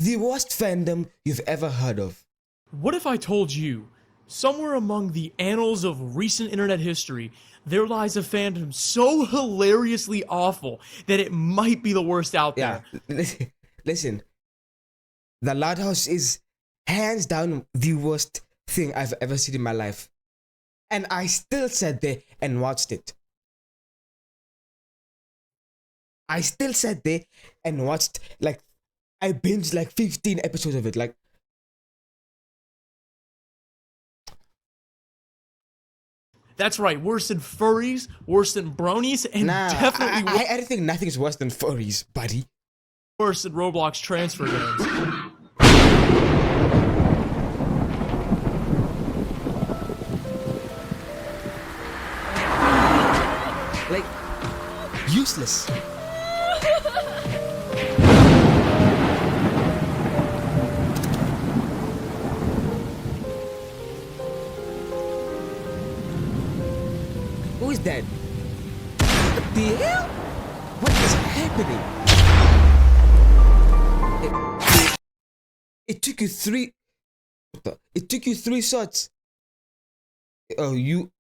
The worst fandom you've ever heard of. What if I told you, somewhere among the annals of recent internet history, there lies a fandom so hilariously awful that it might be the worst out there? Yeah, listen. The Loud House is hands down the worst thing I've ever seen in my life. And I still sat there and watched it. I still sat there and watched, like, I binged like 15 episodes of it. Like, That's right, worse than furries, worse than bronies, and definitely I don't think nothing's worse than furries, buddy. worse than Roblox transfer games. Like, useless. Who is that? What the hell? What is happening? It took you three. It took you 3 shots. Oh, you.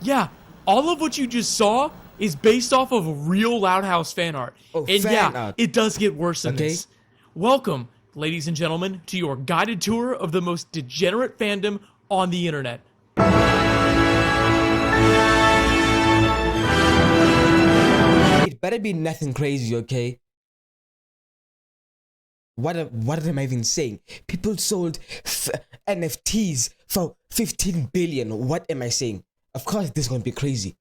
Yeah, all of what you just saw is based off of real Loud House fan art. Oh, and fan yeah, art. it does get worse than Okay. this. Welcome, ladies and gentlemen, to your guided tour of the most degenerate fandom on the internet. It better be nothing crazy, okay? What am I even saying? People sold NFTs for 15 billion. What am I saying? Of course, this is gonna be crazy.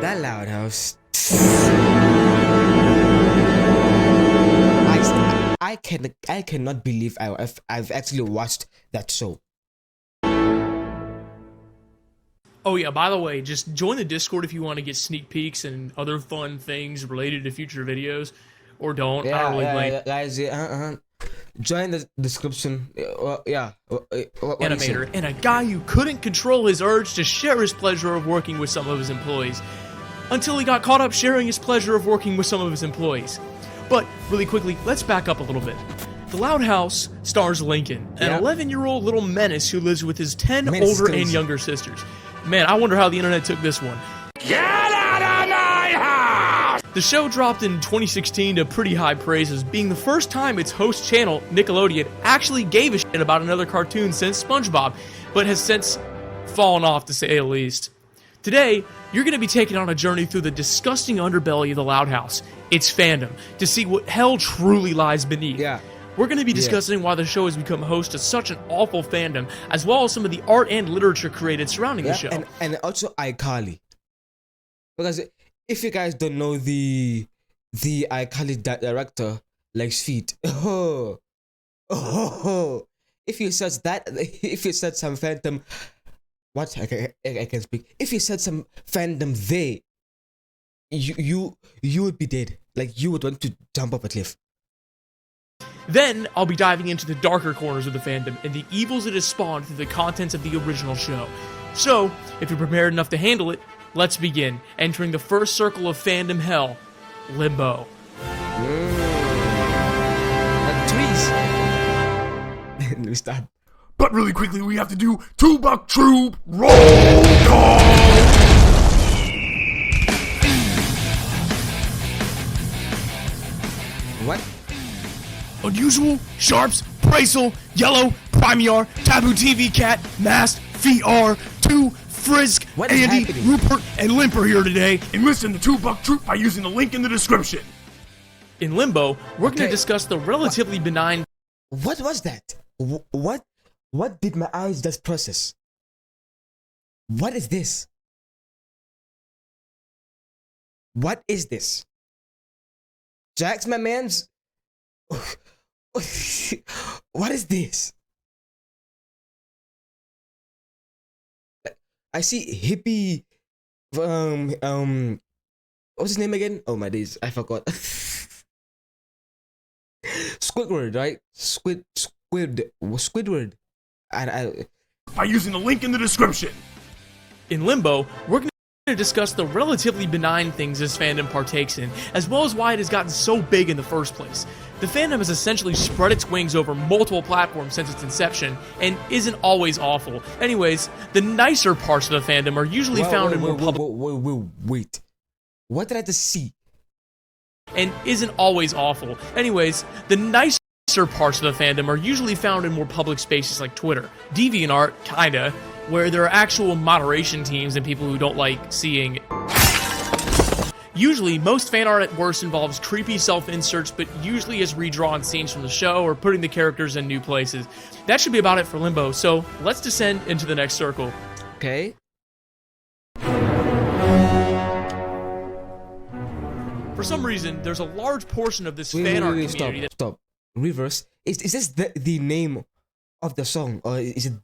That Loud House. I cannot believe I've actually watched that show. Oh yeah, by the way, just join the Discord if you want to get sneak peeks and other fun things related to future videos. Or don't, I don't really blame guys. Join the description. What Animator, and a guy who couldn't control his urge to share his pleasure of working with some of his employees. Until he got caught up sharing his pleasure of working with some of his employees. But, really quickly, let's back up a little bit. The Loud House stars Lincoln, an 11-year-old little menace who lives with his 10 older and younger sisters. Man, I wonder how the internet took this one. Get out of my house! The show dropped in 2016 to pretty high praises, being the first time its host channel, Nickelodeon, actually gave a shit about another cartoon since SpongeBob, but has since fallen off to say the least. Today, you're going to be taken on a journey through the disgusting underbelly of the Loud House, its fandom, to see what hell truly lies beneath. Yeah. We're going to be discussing why the show has become host to such an awful fandom, as well as some of the art and literature created surrounding the show. And also iCarly. Because if you guys don't know the iCarly director likes feet. If you search that, if you search some fandom, what I can speak. If you search some fandom there, you would be dead. Like, you would want to jump off a cliff. Then, I'll be diving into the darker corners of the fandom and the evils it has spawned through the contents of the original show. So, if you're prepared enough to handle it, let's begin, entering the first circle of fandom hell, Limbo. Trees. Let me stop. But really quickly, we have to do $2 Troop Roll Call! What? Unusual, Sharps, Bracel, Yellow, Primiar, Taboo TV Cat, Mast, VR, 2, Frisk, What is Andy, happening? Rupert, and Limp are here today. And listen to $2 Troop by using the link in the description. In Limbo, we're going to Okay. discuss the relatively benign What was that? What did my eyes just process? What is this? What is this? Jax, my man's. What is this? I see hippie what's his name again? Oh my days, I forgot. Squidward, right? Squidward. I By using the link in the description. In Limbo, we're going to discuss the relatively benign things this fandom partakes in, as well as why it has gotten so big in the first place. The fandom has essentially spread its wings over multiple platforms since its inception, and isn't always awful. Anyways, the nicer parts of the fandom are usually found in more public... Wait. What did I just see? And isn't always awful. Anyways, the nicer parts of the fandom are usually found in more public spaces like Twitter. DeviantArt, kinda, where there are actual moderation teams and people who don't like seeing... Usually, most fan art at worst involves creepy self-inserts, but usually is redrawn scenes from the show or putting the characters in new places. That should be about it for Limbo, so let's descend into the next circle. Okay. For some reason, there's a large portion of this fan art community that... Stop. Reverse. Is this the name of the song, or is it...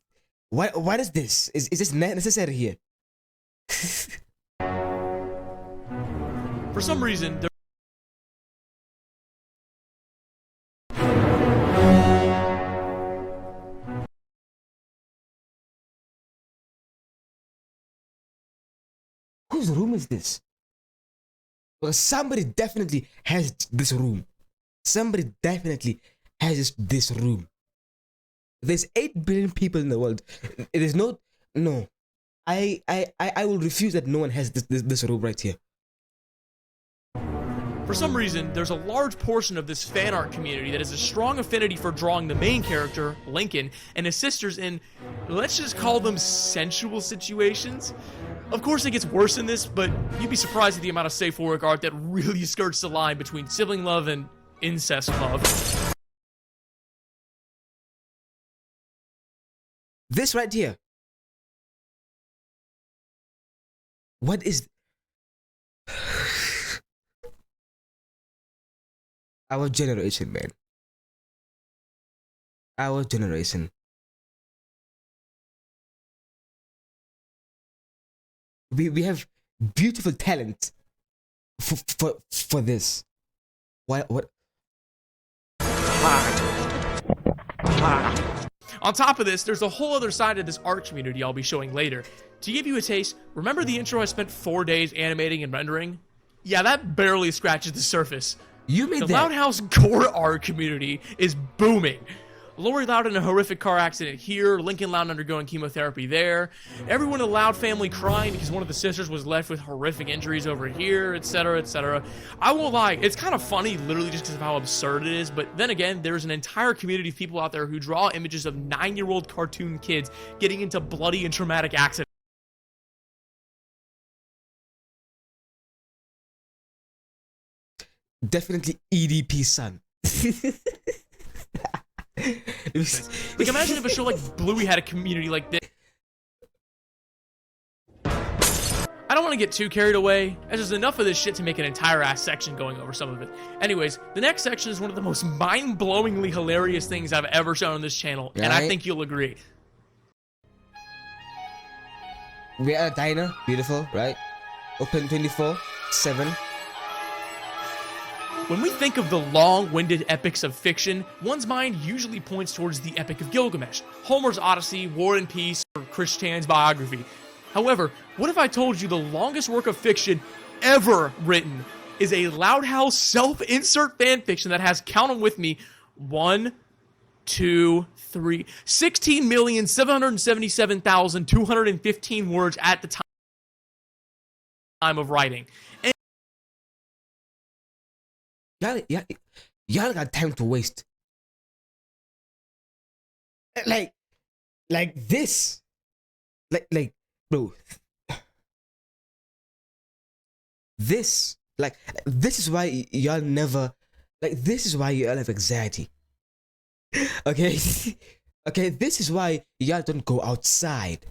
Why is this? Is this necessary here? For some reason, Whose room is this? Well, somebody definitely has this room. Somebody definitely has this room. There's 8 billion people in the world. It is no. I will refuse that no one has this room right here. For some reason, there's a large portion of this fan art community that has a strong affinity for drawing the main character, Lincoln, and his sisters in, let's just call them sensual situations. Of course it gets worse than this, but you'd be surprised at the amount of safe work art that really skirts the line between sibling love and incest love. This right here. What is... Our generation, man. Our generation. We have beautiful talent for this. What? On top of this, there's a whole other side of this art community I'll be showing later. To give you a taste, remember the intro I spent 4 days animating and rendering? Yeah, that barely scratches the surface. You made the that. Loud House gore art community is booming. Lori Loud in a horrific car accident here, Lincoln Loud undergoing chemotherapy there, everyone in the Loud family crying because one of the sisters was left with horrific injuries over here, etc., etc. I won't lie, it's kind of funny literally just because of how absurd it is, but then again, there's an entire community of people out there who draw images of 9-year-old cartoon kids getting into bloody and traumatic accidents. Definitely EDP son. Like, imagine if a show like Bluey had a community like this. I don't want to get too carried away, as there's enough of this shit to make an entire ass section going over some of it. Anyways, the next section is one of the most mind-blowingly hilarious things I've ever shown on this channel, and I think you'll agree. We're at a diner, beautiful, right? Open 24/7. When we think of the long-winded epics of fiction, one's mind usually points towards the Epic of Gilgamesh, Homer's Odyssey, War and Peace, or Christian's biography. However, what if I told you the longest work of fiction ever written is a Loud House self-insert fanfiction that has, count them with me, 16,777,215 words at the time of writing. Y'all got time to waste. Like this. Like, bro. This is why y'all never, this is why y'all have anxiety. Okay? Okay, this is why y'all don't go outside.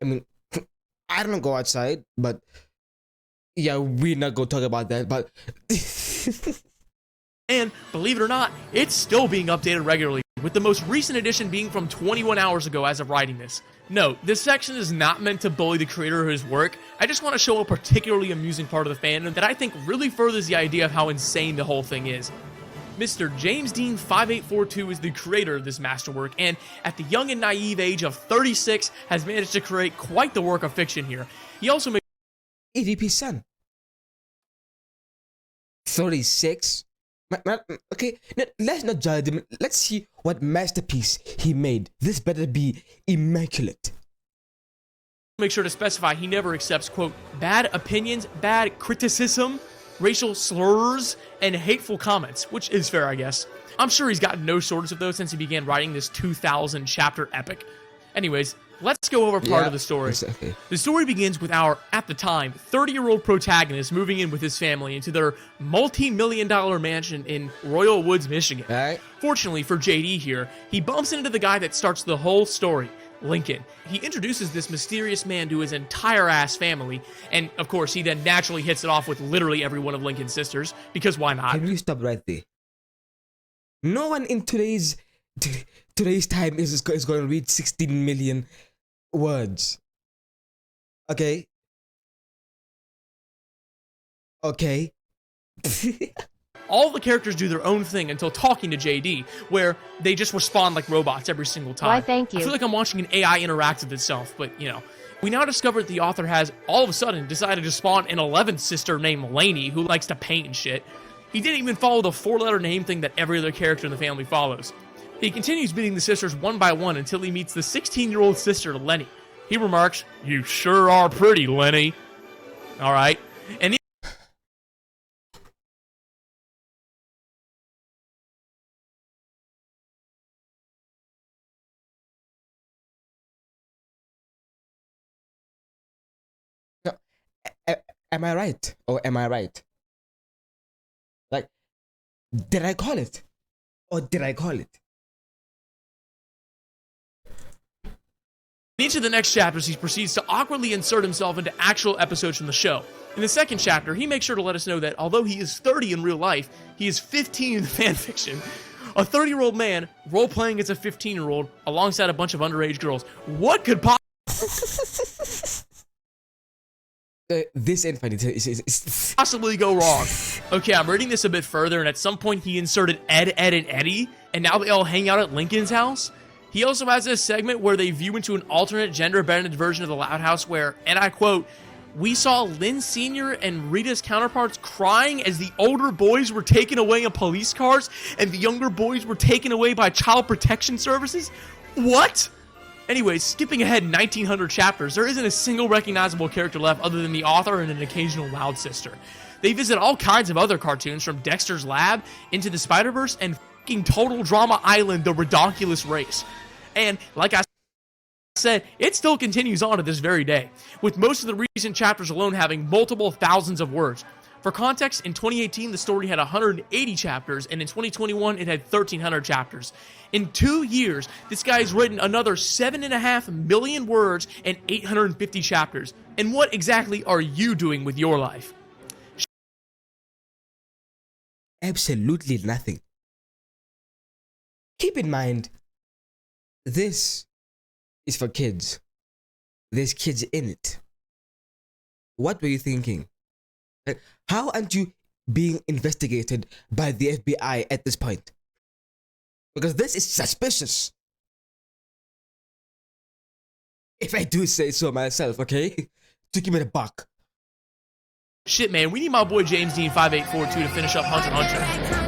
I mean, I don't go outside, but yeah, we're not gonna talk about that, but And believe it or not, it's still being updated regularly, with the most recent edition being from 21 hours ago as of writing this. Note, this section is not meant to bully the creator of his work. I just want to show a particularly amusing part of the fandom that I think really furthers the idea of how insane the whole thing is. Mr. James Dean 5842 is the creator of this masterwork, and at the young and naive age of 36 has managed to create quite the work of fiction here. He also made EDP's son. 36? Okay, let's not judge him. Let's see what masterpiece he made. This better be immaculate. Make sure to specify he never accepts, quote, bad opinions, bad criticism, racial slurs, and hateful comments, which is fair, I guess. I'm sure he's gotten no shortage of those since he began writing this 2,000 chapter epic. Anyways, let's go over part of the story. Exactly. The story begins with our, at the time, 30-year-old protagonist moving in with his family into their multi-million-dollar mansion in Royal Woods, Michigan. All right. Fortunately for JD here, he bumps into the guy that starts the whole story, Lincoln. He introduces this mysterious man to his entire ass family, and of course he then naturally hits it off with literally every one of Lincoln's sisters, because why not? Can you stop right there? No one in today's time is going to read 16 million words. Okay? Okay? All the characters do their own thing until talking to JD, where they just respond like robots every single time. Why, thank you. I feel like I'm watching an AI interact with itself, but, you know. We now discover that the author has, all of a sudden, decided to spawn an 11th sister named Lainey, who likes to paint and shit. He didn't even follow the 4-letter name thing that every other character in the family follows. He continues meeting the sisters one by one until he meets the 16-year-old sister, Lenny. He remarks, "You sure are pretty, Lenny." Alright. And am I right? Or am I right? Like, did I call it? Or did I call it? in each of the next chapters, he proceeds to awkwardly insert himself into actual episodes from the show. In the second chapter, he makes sure to let us know that although he is 30 in real life, he is 15 in the fanfiction. A 30-year-old man role-playing as a 15-year-old alongside a bunch of underage girls. What could This infinite is possibly go wrong? Okay, I'm reading this a bit further, and at some point he inserted Ed, and Eddie, and now they all hang out at Lincoln's house. He also has this segment where they view into an alternate gender-bended version of the Loud House where, and I quote, "We saw Lynn Sr. and Rita's counterparts crying as the older boys were taken away in police cars and the younger boys were taken away by child protection services." What? Anyways, skipping ahead 1900 chapters, there isn't a single recognizable character left other than the author and an occasional Loud sister. They visit all kinds of other cartoons from Dexter's Lab, Into the Spider-Verse, and f***ing Total Drama Island, The Redonkulous Race. And, like I said, it still continues on to this very day, with most of the recent chapters alone having multiple thousands of words. For context, in 2018, the story had 180 chapters, and in 2021, it had 1,300 chapters. In 2 years, this guy's written another 7.5 million words and 850 chapters. And what exactly are you doing with your life? absolutely nothing. Keep in mind, this is for kids. There's kids in it. What were you thinking? Like, how aren't you being investigated by the FBI at this point? Because this is suspicious. If I do say so myself, okay? To give it a buck. Shit, man, we need my boy James Dean 5842 to finish up Hunter x Hunter.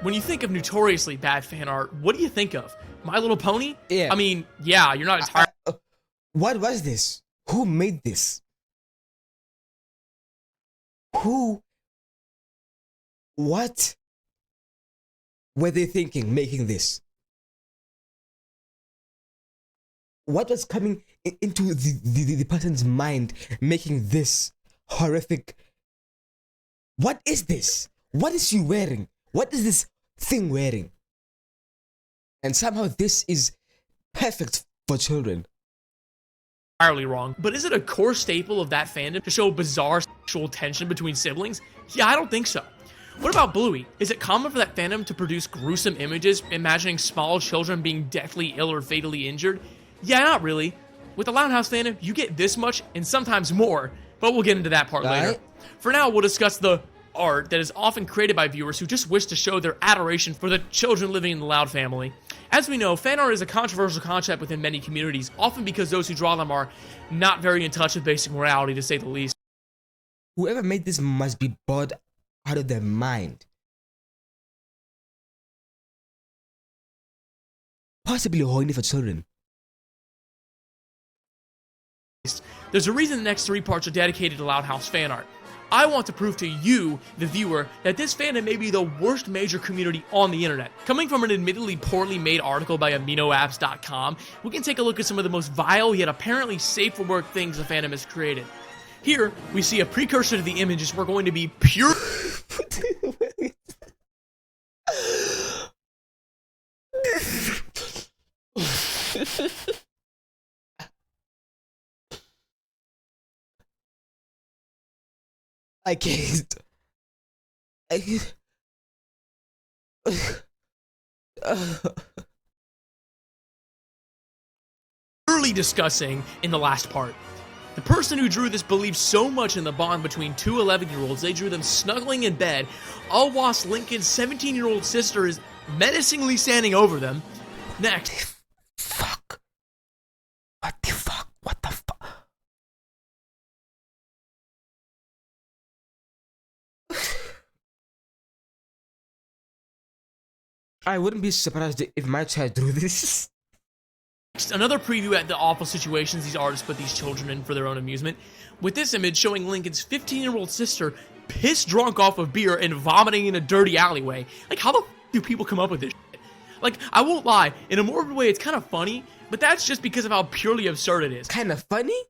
When you think of notoriously bad fan art, what do you think of? My Little Pony? Yeah. I mean, yeah, you're not entirely... What was this? Who made this? Who? What were they thinking making this? What was coming into the person's mind making this horrific? What is this? What is she wearing? What is this thing wearing? And somehow this is perfect for children. entirely wrong, but is it a core staple of that fandom to show bizarre sexual tension between siblings? Yeah, I don't think so. What about Bluey? Is it common for that fandom to produce gruesome images, imagining small children being deathly ill or fatally injured? Yeah, not really. With the Loud House fandom, you get this much and sometimes more, but we'll get into that part later. For now, we'll discuss the art that is often created by viewers who just wish to show their adoration for the children living in the Loud family. As we know, fan art is a controversial concept within many communities, often because those who draw them are not very in touch with basic morality, to say the least. Whoever made this must be bored out of their mind. Possibly horny for children. There's a reason the next 3 parts are dedicated to Loud House fan art. I want to prove to you, the viewer, that this fandom may be the worst major community on the internet. Coming from an admittedly poorly made article by AminoApps.com, we can take a look at some of the most vile yet apparently safe for work things the fandom has created. Here, we see a precursor to the images we're going to be pure... I can't. Purely discussing in the last part. The person who drew this believed so much in the bond between two 11-year-olds, they drew them snuggling in bed, all whilst Lincoln's 17-year-old sister is menacingly standing over them. Next. Fuck. What the fuck? What the fuck? I wouldn't be surprised if my child drew this. Another preview at the awful situations these artists put these children in for their own amusement, with this image showing Lincoln's 15-year-old sister pissed drunk off of beer and vomiting in a dirty alleyway. Like, how the f do people come up with this shit? Like, I won't lie, in a morbid way it's kind of funny, but that's just because of how purely absurd it is. Kind of funny?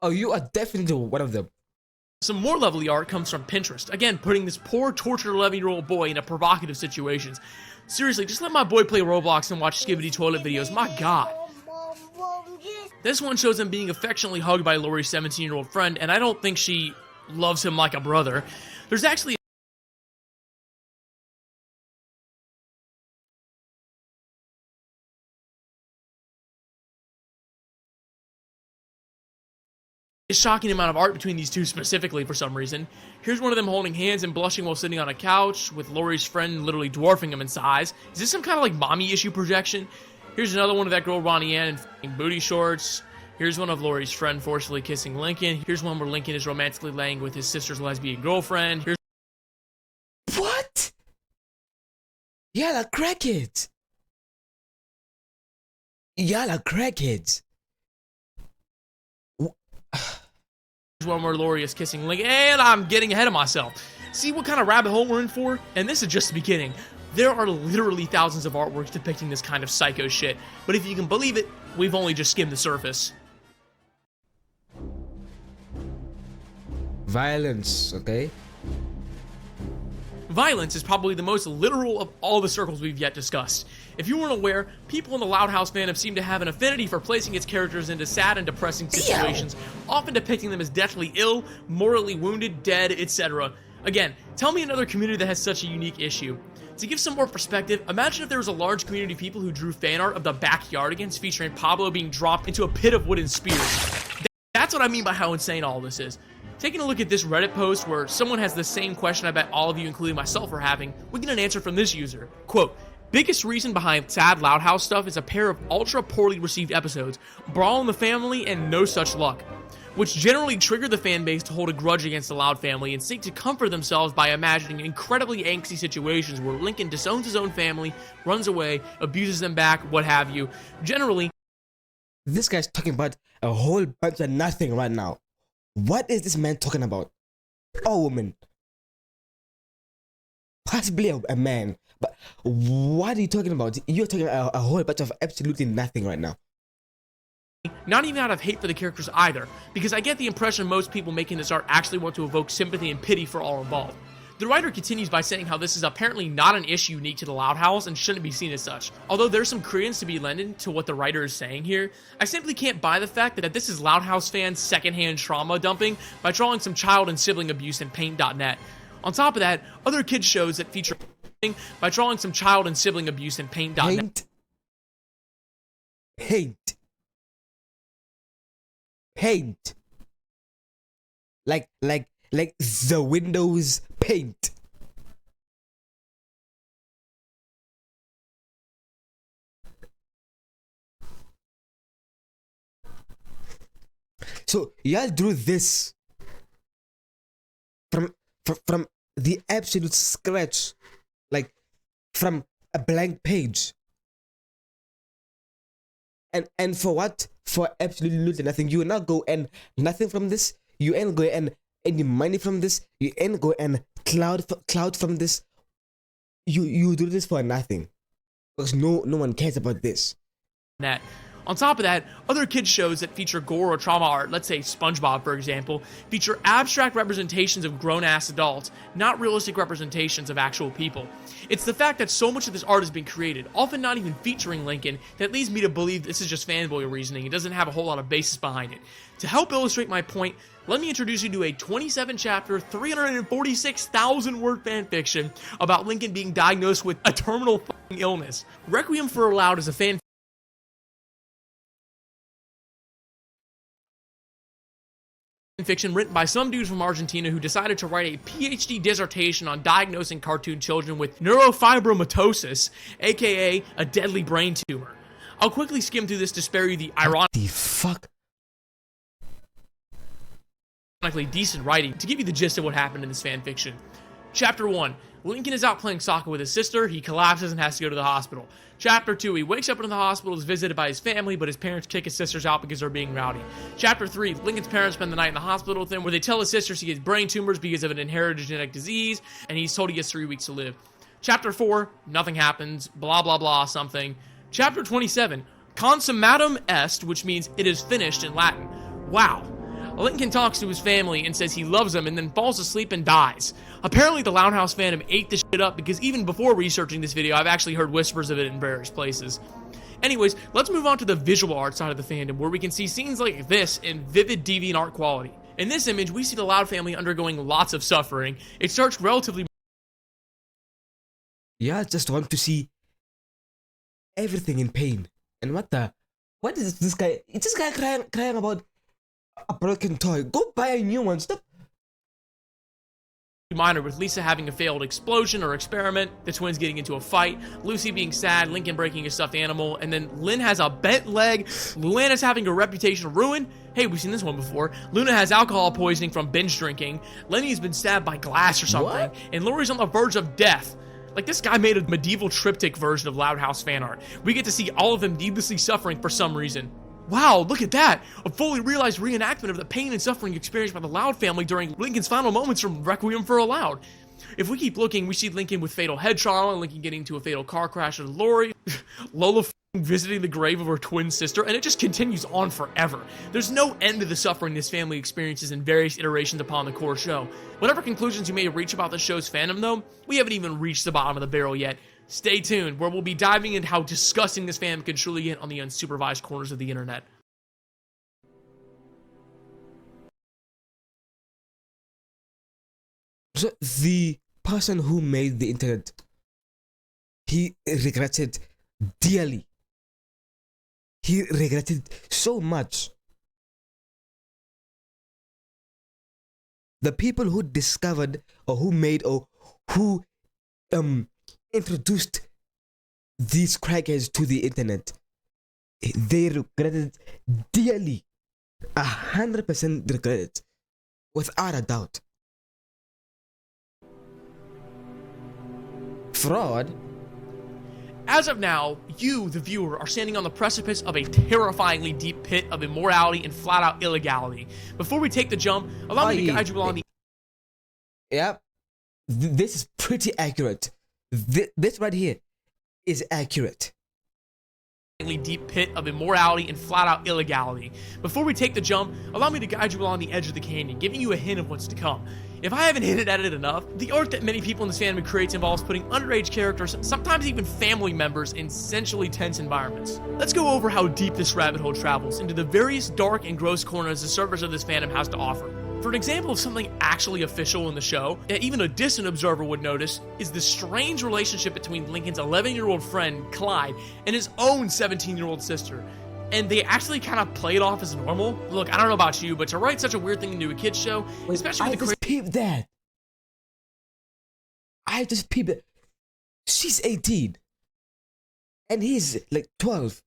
Oh, you are definitely one of them. Some more lovely art comes from Pinterest, again putting this poor tortured 11-year-old boy in a provocative situations. Seriously, just let my boy play Roblox and watch Skibidi toilet videos, my god. This one shows him being affectionately hugged by Lori's 17-year-old friend, and I don't think she loves him like a brother. There's actually a shocking amount of art between these two specifically for some reason. Here's one of them holding hands and blushing while sitting on a couch, with Lori's friend literally dwarfing him in size. Is this some kind of like mommy issue projection? Here's another one of that girl Ronnie Ann in booty shorts. Here's one of Lori's friend forcefully kissing Lincoln. Here's one where Lincoln is romantically laying with his sister's lesbian girlfriend. Here's What? Y'all are crackheads. Y'all are crackheads. one where Lori is kissing Lincoln, and I'm getting ahead of myself. See what kind of rabbit hole we're in for? And this is just the beginning. There are literally thousands of artworks depicting this kind of psycho shit, but if you can believe it, we've only just skimmed the surface. Violence, okay? Violence is probably the most literal of all the circles we've yet discussed. If you weren't aware, people in the Loud House fandom seem to have an affinity for placing its characters into sad and depressing situations, often depicting them as deathly ill, morally wounded, dead, etc. Again, tell me another community that has such a unique issue. To give some more perspective, imagine if there was a large community of people who drew fan art of the Backyardigans featuring Pablo being dropped into a pit of wooden spears. That's what I mean by how insane all this is. Taking a look at this Reddit post where someone has the same question I bet all of you, including myself, are having, we get an answer from this user. Quote, biggest reason behind sad Loud House stuff is a pair of ultra poorly received episodes, Brawl in the Family and No Such Luck, which generally trigger the fan base to hold a grudge against the Loud family and seek to comfort themselves by imagining incredibly angsty situations where Lincoln disowns his own family, runs away, abuses them back, what have you. Generally, this guy's talking about a whole bunch of nothing right now. What is this man talking about? Or woman? Possibly a man. But what are you talking about? You're talking about a whole bunch of absolutely nothing right now. not even out of hate for the characters either, because I get the impression most people making this art actually want to evoke sympathy and pity for all involved. The writer continues by saying how this is apparently not an issue unique to the Loud House and shouldn't be seen as such. Although there's some credence to be lended to what the writer is saying here, I simply can't buy the fact that this is Loud House fans secondhand trauma dumping by drawing some child and sibling abuse in paint.net. On top of that, other kids shows that feature by drawing some child and sibling abuse in paint.net. Paint. Like the Windows Paint. So y'all drew this from the absolute scratch, like from a blank page. And for what? For absolutely nothing. You will not go and nothing from this. You ain't go and any money from this. You ain't go and cloud from this. You do this for nothing, because no one cares about this. On top of that, other kids shows that feature gore or trauma art, let's say SpongeBob for example, feature abstract representations of grown-ass adults, not realistic representations of actual people. It's the fact that so much of this art has been created, often not even featuring Lincoln, that leads me to believe this is just fanboy reasoning. It doesn't have a whole lot of basis behind it. To help illustrate my point, let me introduce you to a 27-chapter, 346,000-word fanfiction about Lincoln being diagnosed with a terminal fucking illness. Requiem for a Loud is a fan fiction written by some dudes from Argentina who decided to write a PhD dissertation on diagnosing cartoon children with neurofibromatosis, aka a deadly brain tumor. I'll quickly skim through this to spare you the ironically decent writing to give you the gist of what happened in this fanfiction. Chapter 1. Lincoln is out playing soccer with his sister, he collapses and has to go to the hospital. Chapter 2. He wakes up in the hospital, is visited by his family, but his parents kick his sisters out because they're being rowdy. Chapter 3. Lincoln's parents spend the night in the hospital with him, where they tell his sisters he has brain tumors because of an inherited genetic disease, and he's told he has 3 weeks to live. Chapter 4. Nothing happens, blah blah blah something. Chapter 27. Consummatum est, which means it is finished in Latin. Wow. Lincoln talks to his family and says he loves them and then falls asleep and dies. Apparently the Loud House fandom ate this shit up, because even before researching this video, I've actually heard whispers of it in various places. Anyways, let's move on to the visual art side of the fandom, where we can see scenes like this in vivid deviant art quality. In this image, we see the Loud family undergoing lots of suffering. It starts relatively... Yeah, I just want to see everything in pain. And what is this guy? Is this guy crying about a broken toy? Go buy a new one. Stop. Minor, with Lisa having a failed explosion or experiment, the twins getting into a fight, Lucy being sad, Lincoln breaking a stuffed animal, and then Lynn has a bent leg, Luana's having a reputation ruined. Hey, we've seen this one before. Luna has alcohol poisoning from binge drinking, Lenny's been stabbed by glass or something, and Lori's on the verge of death. Like, this guy made a medieval triptych version of Loud House fan art. We get to see all of them needlessly suffering for some reason. Wow, look at that! A fully realized reenactment of the pain and suffering experienced by the Loud family during Lincoln's final moments from Requiem for a Loud. If we keep looking, we see Lincoln with fatal head trauma, Lincoln getting into a fatal car crash with Lori, Lola visiting the grave of her twin sister, and it just continues on forever. There's no end to the suffering this family experiences in various iterations upon the core show. Whatever conclusions you may reach about the show's fandom, though, we haven't even reached the bottom of the barrel yet. Stay tuned, where we'll be diving into how disgusting this fandom can truly get on the unsupervised corners of the internet. So the person who made the internet, he regretted dearly. He regretted so much. The people who discovered or who made or who introduced these crackheads to the internet, they regretted dearly. 100% regret, without a doubt. Fraud. As of now, you, the viewer, are standing on the precipice of a terrifyingly deep pit of immorality and flat-out illegality. Before we take the jump, allow me to guide you along the... Yep. This is pretty accurate. This right here is accurate. deep pit of immorality and flat-out illegality. Before we take the jump, allow me to guide you along the edge of the canyon, giving you a hint of what's to come. If I haven't hinted at it enough, the art that many people in this fandom creates involves putting underage characters, sometimes even family members, in essentially tense environments. Let's go over how deep this rabbit hole travels into the various dark and gross corners the surface of this fandom has to offer. For an example of something actually official in the show, that even a distant observer would notice, is the strange relationship between Lincoln's 11-year-old friend, Clyde, and his own 17-year-old sister. And they actually kind of play it off as normal. Look, I don't know about you, but to write such a weird thing into a kid's show, especially with the just peeped that. I just peeped it. She's 18. And he's like 12.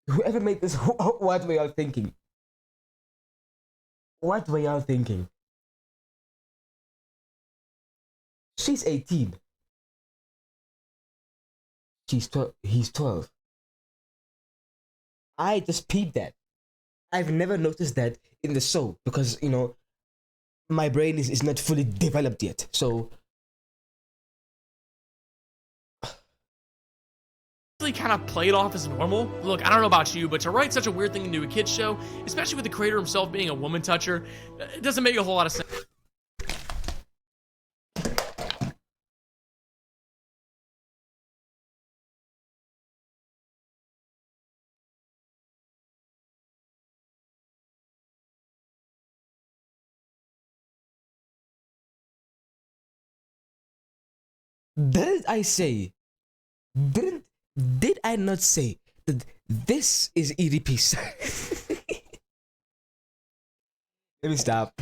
Whoever made this, what were y'all thinking? What were y'all thinking? She's 18. She's 12. He's 12. I just peeped that. I've never noticed that in the show because, you know, my brain is not fully developed yet. So kind of play it off as normal. Look, I don't know about you, but to write such a weird thing into a kid's show, especially with the creator himself being a woman toucher, it doesn't make a whole lot of sense. Did I not say that this is EDP? Let me stop.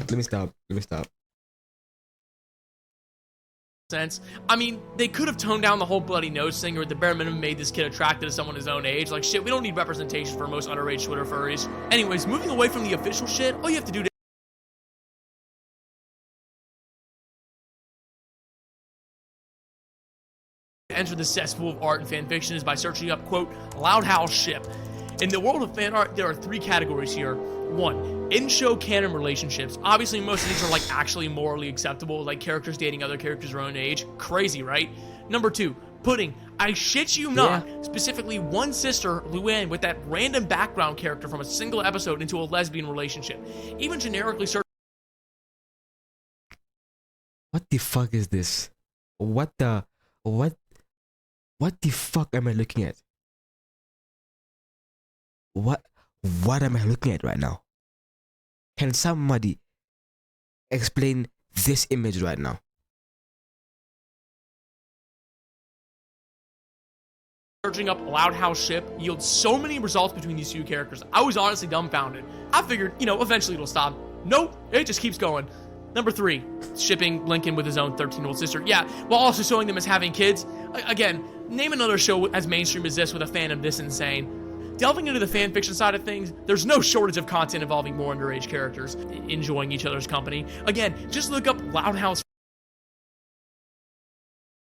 Sense. I mean, they could have toned down the whole bloody nose thing, or at the bare minimum made this kid attracted to someone his own age. Like, shit, we don't need representation for most underage Twitter furries. Anyways, moving away from the official shit, all you have to do to enter the cesspool of art and fanfiction is by searching up, quote, Loud House Ship. In the world of fan art, there are three categories here. 1. In-show canon relationships. Obviously, most of these are, like, actually morally acceptable, like characters dating other characters their own age. Crazy, right? Number 2. Pudding. I shit you not. Yeah. Specifically, one sister, Luann, with that random background character from a single episode into a lesbian relationship. Even generically search. What the fuck is this? What the fuck am I looking at? What am I looking at right now? Can somebody explain this image right now? Searching up Loud House Ship yields so many results between these two characters. I was honestly dumbfounded. I figured, you know, eventually it'll stop. Nope, it just keeps going. Number 3, shipping Lincoln with his own 13-year-old sister. Yeah, while also showing them as having kids. Again, name another show as mainstream as this with a fandom this insane. Delving into the fanfiction side of things, there's no shortage of content involving more underage characters enjoying each other's company. Again, just look up Loud House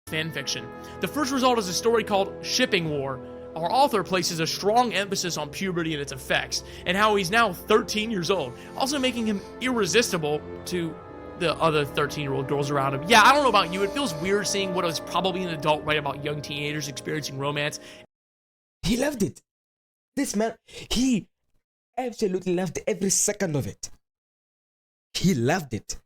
fanfiction. The first result is a story called Shipping War. Our author places a strong emphasis on puberty and its effects, and how he's now 13 years old, also making him irresistible to the other 13-year-old girls around him. Yeah, I don't know about you, it feels weird seeing what was probably an adult write about young teenagers experiencing romance. He loved it. This man, he absolutely loved every second of it. He loved it.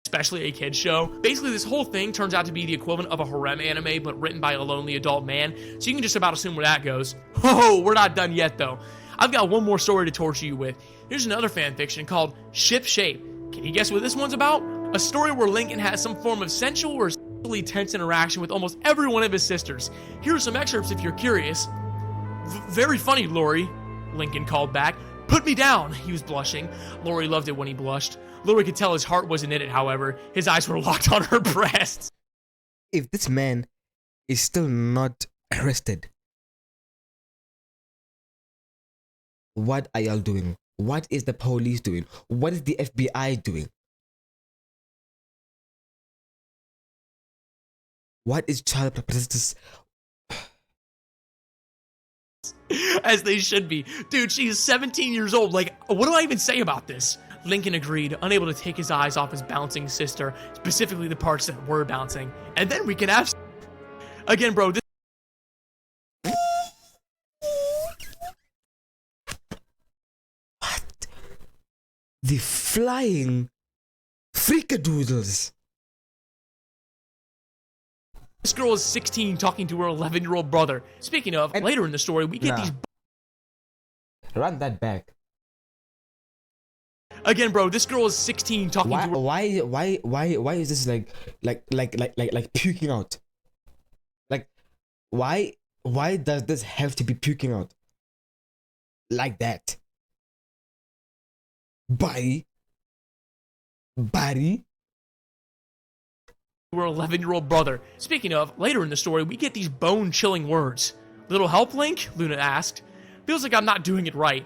Especially a kid's show. Basically, this whole thing turns out to be the equivalent of a harem anime, but written by a lonely adult man, so you can just about assume where that goes. Oh, we're not done yet, though. I've got one more story to torture you with. Here's another fanfiction called Ship Shape. Can you guess what this one's about? A story where Lincoln has some form of sensual or sexually tense interaction with almost every one of his sisters. Here are some excerpts if you're curious. Very funny, Lori, Lincoln called back. Put me down, he was blushing. Lori loved it when he blushed. Lori could tell his heart wasn't in it, however. His eyes were locked on her breasts. If this man is still not arrested, what are y'all doing? What is the police doing? What is the FBI doing? What is child practice? As they should be. Dude, she's 17 years old. Like, what do I even say about this? Lincoln agreed, unable to take his eyes off his bouncing sister, specifically the parts that were bouncing. And then we can have... Again, bro, this... What? The flying freakadoodles. This girl is 16 talking to her 11-year-old brother. Speaking of, later in the story, we get these... Run that back. Again, bro, this girl is 16 talking to her... Why is this like puking out? Like, why does this have to be puking out? Like that? Body? Her 11-year-old brother. Speaking of, later in the story, we get these bone-chilling words. Little help, Link? Luna asked. Feels like I'm not doing it right.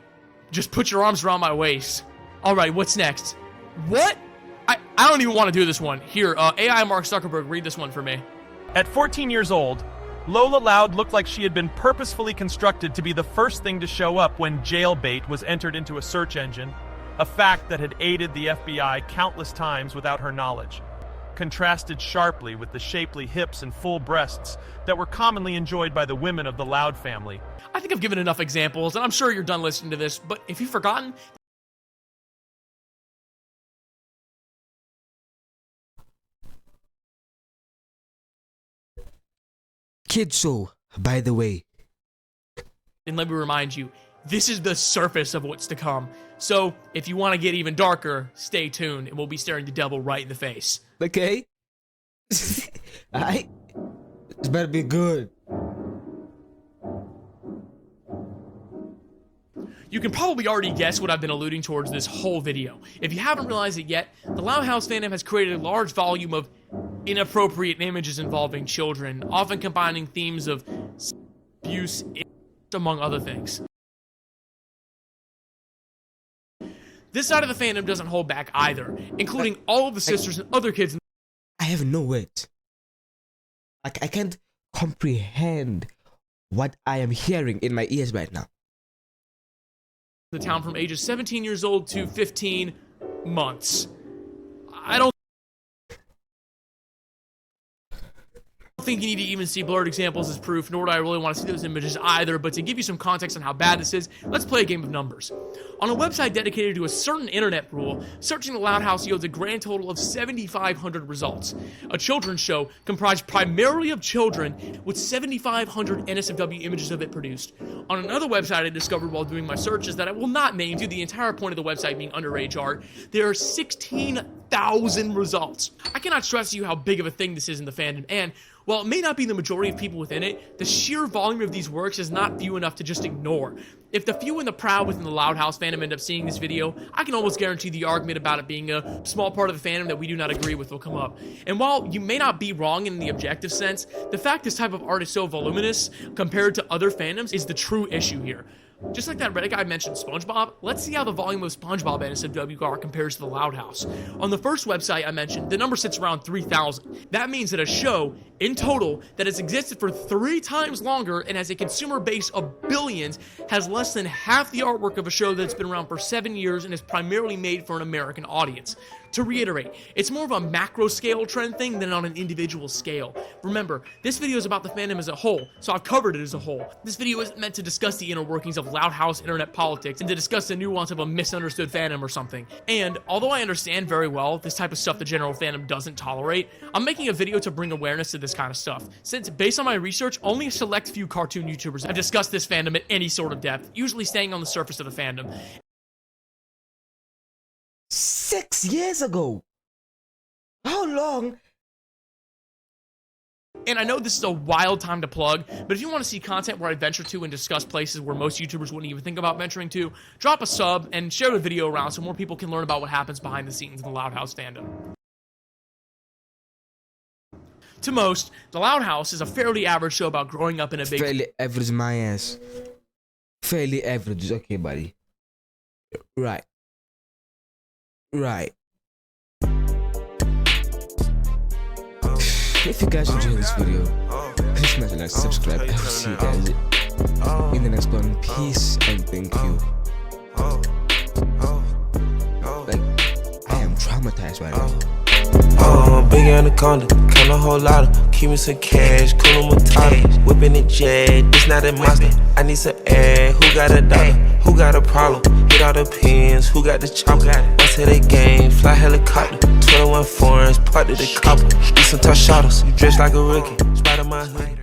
Just put your arms around my waist. Alright, what's next? What? I don't even want to do this one. Here, AI Mark Zuckerberg, read this one for me. At 14 years old, Lola Loud looked like she had been purposefully constructed to be the first thing to show up when jailbait was entered into a search engine, a fact that had aided the FBI countless times without her knowledge, contrasted sharply with the shapely hips and full breasts that were commonly enjoyed by the women of the Loud family. I think I've given enough examples, and I'm sure you're done listening to this, but if you've forgotten... Kid show, by the way. And let me remind you, this is the surface of what's to come. So, if you want to get even darker, stay tuned, and we'll be staring the devil right in the face. Okay? Alright? This better be good. You can probably already guess what I've been alluding towards this whole video. If you haven't realized it yet, the Loud House fandom has created a large volume of inappropriate images involving children, often combining themes of abuse, among other things. This side of the fandom doesn't hold back either, including all of the sisters and other kids. I have no words. I can't comprehend what I am hearing in my ears right now. The town from ages 17 years old to 15 months. I don't think you need to even see blurred examples as proof, nor do I really want to see those images either, but to give you some context on how bad this is, let's play a game of numbers. On a website dedicated to a certain internet rule, searching the Loud House yields a grand total of 7,500 results. A children's show comprised primarily of children, with 7,500 NSFW images of it produced. On another website I discovered while doing my searches that I will not name due to the entire point of the website being underage art, there are 16,000 results. I cannot stress to you how big of a thing this is in the fandom, and while it may not be the majority of people within it, the sheer volume of these works is not few enough to just ignore. If the few and the proud within the Loud House fandom end up seeing this video, I can almost guarantee the argument about it being a small part of the fandom that we do not agree with will come up. And while you may not be wrong in the objective sense, the fact this type of art is so voluminous compared to other fandoms is the true issue here. Just like that Reddit guy mentioned SpongeBob, let's see how the volume of SpongeBob NSFW art compares to the Loud House. On the first website I mentioned, the number sits around 3,000. That means that a show, in total, that has existed for 3 times longer and has a consumer base of billions, has less than half the artwork of a show that's been around for 7 years and is primarily made for an American audience. To reiterate, it's more of a macro scale trend thing than on an individual scale. Remember, this video is about the fandom as a whole, so I've covered it as a whole. This video isn't meant to discuss the inner workings of Loud House internet politics and to discuss the nuance of a misunderstood fandom or something. And, although I understand very well this type of stuff the general fandom doesn't tolerate, I'm making a video to bring awareness to this kind of stuff, since based on my research, only a select few cartoon YouTubers have discussed this fandom at any sort of depth, usually staying on the surface of the fandom. 6 years ago. How long? And I know this is a wild time to plug, but if you want to see content where I venture to and discuss places where most YouTubers wouldn't even think about venturing to, drop a sub and share the video around so more people can learn about what happens behind the scenes in the Loud House fandom. To most, the Loud House is a fairly average show about growing up in a big... Fairly average, my ass. Fairly average. Okay, buddy. Right. Right. If you guys enjoyed this video, please smash the like, subscribe. I will see you guys in the next one. Peace and thank you. Like, traumatized right now. Big anaconda, count a whole lot of, keep me some cash, cool matata, whipping it jet, this not a monster. I need some air, who got a dollar, who got a problem, hit all the pins, who got the chop, once hit a game, fly helicopter, 21 foreigns, part of the copper, do some tough shotters, you dress like a rookie, spot on my hood.